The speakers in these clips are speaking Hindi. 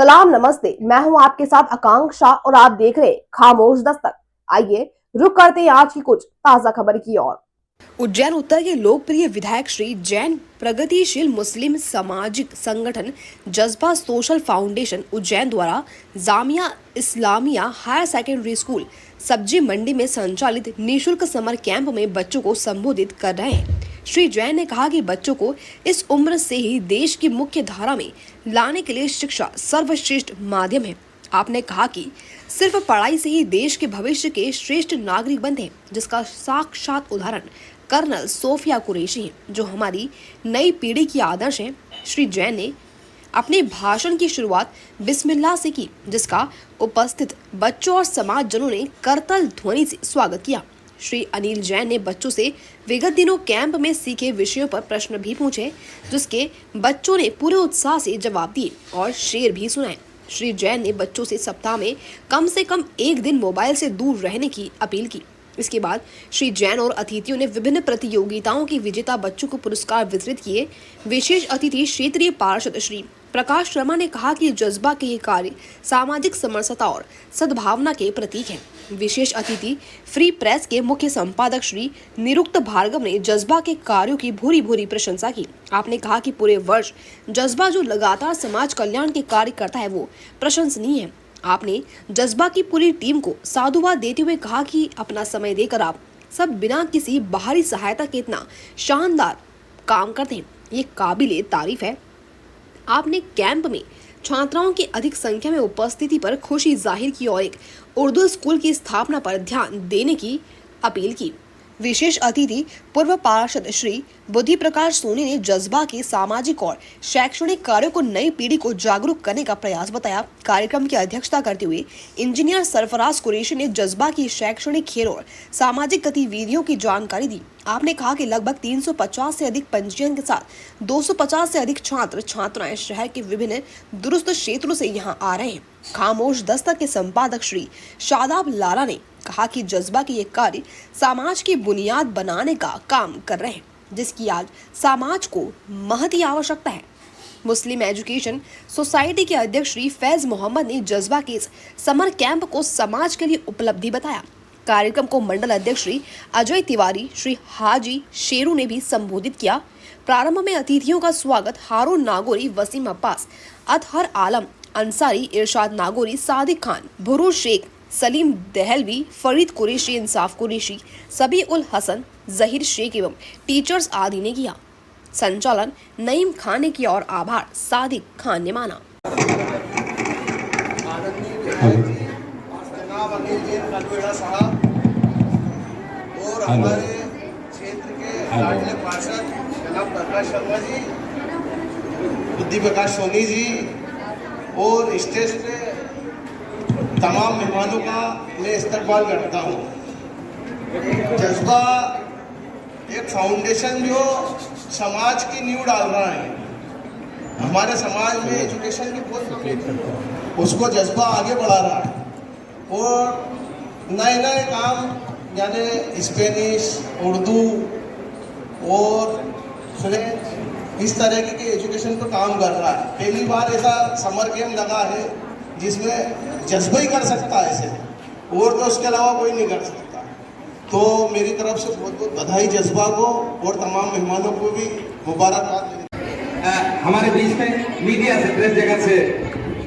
सलाम नमस्ते, मैं हूं आपके साथ आकांक्षा और आप देख रहे खामोश दस्तक। आइए रुक करते हैं आज की कुछ ताजा खबर की ओर। उज्जैन उत्तर के लोकप्रिय विधायक श्री जैन प्रगतिशील मुस्लिम सामाजिक संगठन जज्बा सोशल फाउंडेशन उज्जैन द्वारा Jamia Islamia higher secondary school सब्जी मंडी में संचालित निशुल्क समर कैंप में बच्चों को संबोधित कर रहे हैं। श्री जैन ने कहा कि बच्चों को इस उम्र से ही देश की मुख्य धारा में लाने के लिए शिक्षा सर्वश्रेष्ठ माध्यम है। आपने कहा कि सिर्फ पढ़ाई से ही देश के भविष्य के श्रेष्ठ नागरिक बनते हैं, जिसका साक्षात उदाहरण कर्नल सोफिया कुरैशी है, जो हमारी नई पीढ़ी की आदर्श है। श्री जैन ने अपने भाषण की शुरुआत बिस्मिल्लाह से की, जिसका उपस्थित बच्चों और समाजजनों ने करतल ध्वनि से स्वागत किया। श्री अनिल जैन ने बच्चों से विगत दिनों कैंप में सीखे विषयों पर प्रश्न भी पूछे, जिसके बच्चों ने पूरे उत्साह से जवाब दिए और शेर भी सुनाए। श्री जैन ने बच्चों से सप्ताह में कम से कम एक दिन मोबाइल से दूर रहने की अपील की। इसके बाद श्री जैन और अतिथियों ने विभिन्न प्रतियोगिताओं के विजेता बच्चों को पुरस्कार वितरित किए। विशेष अतिथि क्षेत्रीय पार्षद श्री प्रकाश शर्मा ने कहा कि जज्बा के ये कार्य सामाजिक समरसता और सद्भावना के प्रतीक हैं। विशेष अतिथि फ्री प्रेस के मुख्य संपादक श्री निरुक्त भार्गव ने जज्बा के कार्यों की भूरी भूरी प्रशंसा की। आपने कहा कि पूरे वर्ष जज्बा जो लगातार समाज कल्याण के कार्य करता है वो प्रशंसनीय है। आपने जज्बा की पूरी टीम को साधुवाद देते हुए कहा कि अपना समय देकर आप सब बिना किसी बाहरी सहायता के इतना शानदार काम करते हैं, ये काबिले तारीफ है। आपने कैंप में छात्राओं की अधिक संख्या में उपस्थिति पर खुशी जाहिर की और एक उर्दू स्कूल की स्थापना पर ध्यान देने की अपील की। विशेष अतिथि पूर्व पार्षद श्री बुद्धि प्रकाश सोनी ने जज्बा के सामाजिक और शैक्षणिक कार्यों को नई पीढ़ी को जागरूक करने का प्रयास बताया। कार्यक्रम की अध्यक्षता करते हुए इंजीनियर सरफराज कुरैशी ने जज्बा की शैक्षणिक खेल और सामाजिक गतिविधियों की जानकारी दी। आपने कहा कि लगभग 350 से अधिक पंजीयन के साथ 250 से अधिक छात्र छात्राएं शहर के विभिन्न दुरुस्त क्षेत्रों से यहां आ रहे हैं। खामोश दस्तक के संपादक श्री शादाब लाला ने कहा कि जज्बा के ये कार्य समाज की बुनियाद बनाने का काम कर रहे हैं, जिसकी आज समाज को महती आवश्यकता है। मुस्लिम एजुकेशन सोसाइटी के अध्यक्ष श्री फैज मोहम्मद ने जज्बा के इस समर कैंप को समाज के लिए उपलब्धि बताया। कार्यक्रम को मंडल अध्यक्ष श्री अजय तिवारी, श्री हाजी शेरू ने भी संबोधित किया। प्रारंभ में अतिथियों का स्वागत हारून नागोरी, वसीम अब्बास, अतहर आलम अंसारी, इरशाद नागोरी, सादिक खान, बुरूज शेख, सलीम दहलवी, फरीद कुरैशी, इंसाफ कुरैशी, सभी उल हसन, जहीर शेख एवं टीचर्स आदि ने किया। संचालन नईम खान ने किया और आभार सादिक खान ने माना। और हमारे क्षेत्र के लाडले पार्षद जनाब प्रकाश शर्मा जी, बुद्धि प्रकाश सोनी जी और स्टेज पे तमाम मेहमानों का मैं इस्तकबाल करता हूँ। जज्बा एक फाउंडेशन जो समाज की नींव डाल रहा है। हमारे समाज में एजुकेशन की बहुत तकलीफ है, उसको जज्बा आगे बढ़ा रहा है और नए नए काम यानी स्पेनिश, उर्दू और फ्रेंच इस तरह के एजुकेशन पर काम कर रहा है। पहली बार ऐसा समर कैंप लगा है जिसमें जज्बा ही कर सकता है इसे, और तो उसके अलावा कोई नहीं कर सकता। तो मेरी तरफ से बहुत बहुत बधाई जज्बा को और तमाम मेहमानों को भी मुबारकबाद। हमारे बीच में मीडिया से, प्रेस जगत से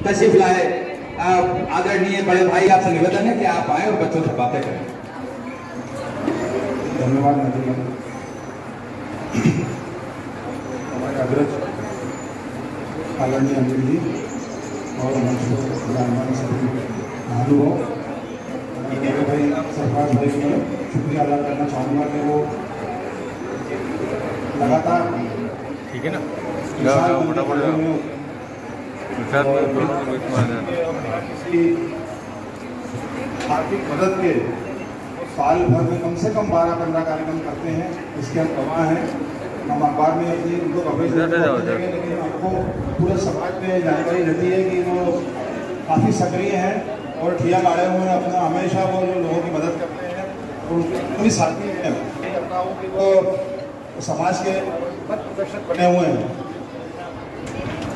तशरीफ लाए आदरणीय बड़े भाई, आपसे निवेदन है कि आप आए और बच्चों से बातें करें। धन्यवाद नदीम। हमारे अग्रज आदरणीय अनिल जी और सभी महानुभाव, मेरे भाई सरफराज भाई को शुक्रिया अदा करना चाहूँगा कि वो लगातार ठीक है ना आर्थिक मदद के साल भर में कम से कम 12-15 कार्यक्रम करते हैं। इसके हम गवाह हैं। हम अखबार में अपनी उनको कवरेज लेकिन आपको पूरे समाज में जानकारी रहती है कि वो काफ़ी सक्रिय हैं और ठिया गाड़े हुए हैं। अपना हमेशा वो जो लोगों की मदद करते हैं और उनके साथी हैं, वो समाज के पथ प्रदर्शक बने हुए हैं।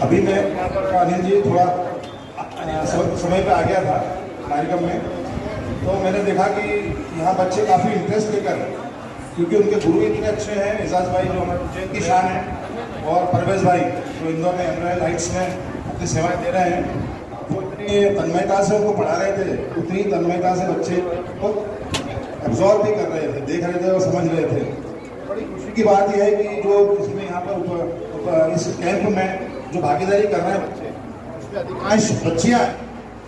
अभी मैं अनिल जी थोड़ा समय पे आ गया था कार्यक्रम में, तो मैंने देखा कि यहाँ बच्चे काफ़ी इंटरेस्ट लेकर, क्योंकि उनके गुरु इतने अच्छे हैं, एजाज भाई जो हमारे उज्जैन की शान है, और परवेज भाई जो इंदौर में एमराइल हाइट्स में अपनी सेवाएं दे रहे हैं, वो इतनी तन्मयता से उनको पढ़ा रहे थे, उतनी तन्मयता से बच्चे को एब्जॉर्व भी कर रहे थे, देख रहे थे और समझ रहे थे। बड़ी खुशी की बात यह है कि जो इसमें यहाँ पर इस कैंप में जो भागीदारी कर रहे हैं बच्चे, उसमें अधिकांश बच्चियाँ,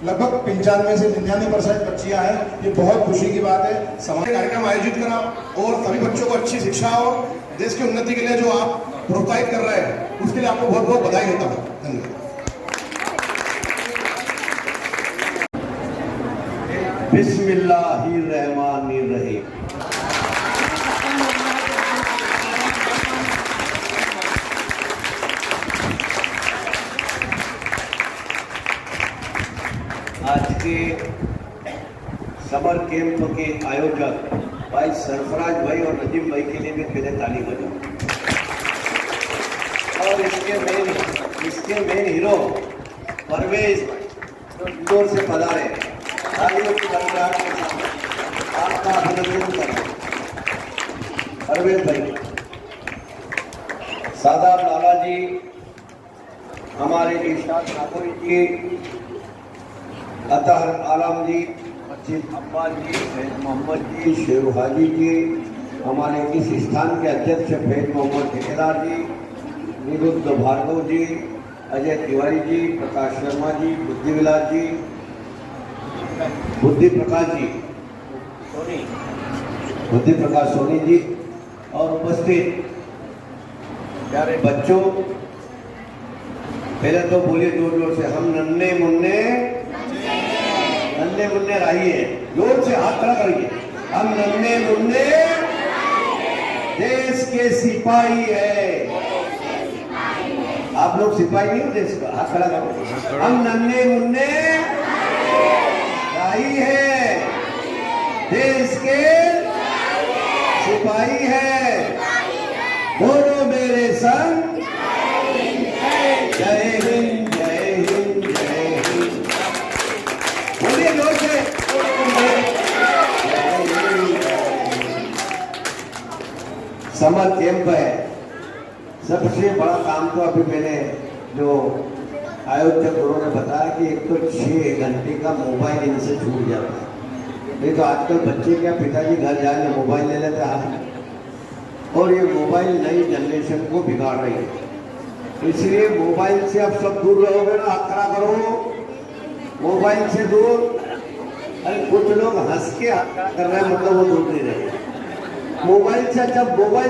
लगभग 95 से 99% बच्चियाँ हैं। ये बहुत खुशी की बात है। समाज कार्यक्रम आयोजित करा और सभी बच्चों को अच्छी शिक्षा और देश की उन्नति के लिए जो आप प्रोत्साहित कर रहे हैं, उसके लिए आपको बहुत बहुत बधाई देता हूँ। धन्यवाद। बिस्मिल्लाहिर्रहमानिर्रहीम। आज के समर कैंप के आयोजक भाई सरफराज भाई और नजीम भाई के लिए भी पहले ताली बजाओ। और इसके मेन हीरो परवेज जो इंदौर से पधारे, तालियों की बरकरार के साथ आपका अभिनंदन करें। परवेज भाई, सादाब लाला जी, हमारे इरशाद ठाकुर जी, अतहर आलम जी, मस्जिद अब्बास जी, फैज मोहम्मद जी, शेर हाजी जी, हमारे इस स्थान के अध्यक्ष फैज मोहम्मद ठेकेदार जी, निरुद्ध भार्गव जी, अजय तिवारी जी, प्रकाश शर्मा जी, बुद्धिविलास जी, बुद्धि प्रकाश सोनी जी, और उपस्थित प्यारे बच्चों, पहले तो बोलिए जोर जोर से, हम नन्हे मुन्ने राही है। जोर से हाथ खड़ा करिए, हम नन्हे मुन्ने देश के सिपाही है। आप लोग सिपाही नहीं हो देश का, हाथ खड़ा करो। हम नन्हे मुन्ने राही है, देश के सिपाही है। बोलो मेरे संग, जय हिंद जय हिंद जय हिंद। बोलिए जोर से, समर कैंप है। सबसे बड़ा काम तो अभी मैंने जो आयोजक उन्होंने बताया कि एक तो 6 घंटे का मोबाइल इनसे छूट जाता है। नहीं तो आजकल बच्चे क्या, पिताजी घर जाए मोबाइल ले लेते हाथ में, और ये मोबाइल नई जनरेशन को बिगाड़ रही है। इसलिए मोबाइल से आप सब दूर रहोगे ना, हाथ खड़ा करो, मोबाइल से दूर। अरे कुछ लोग हंस के हाथ खड़ा कर रहे हैं, मतलब वो दूर नहीं रहे। मोबाइल से, जब मोबाइल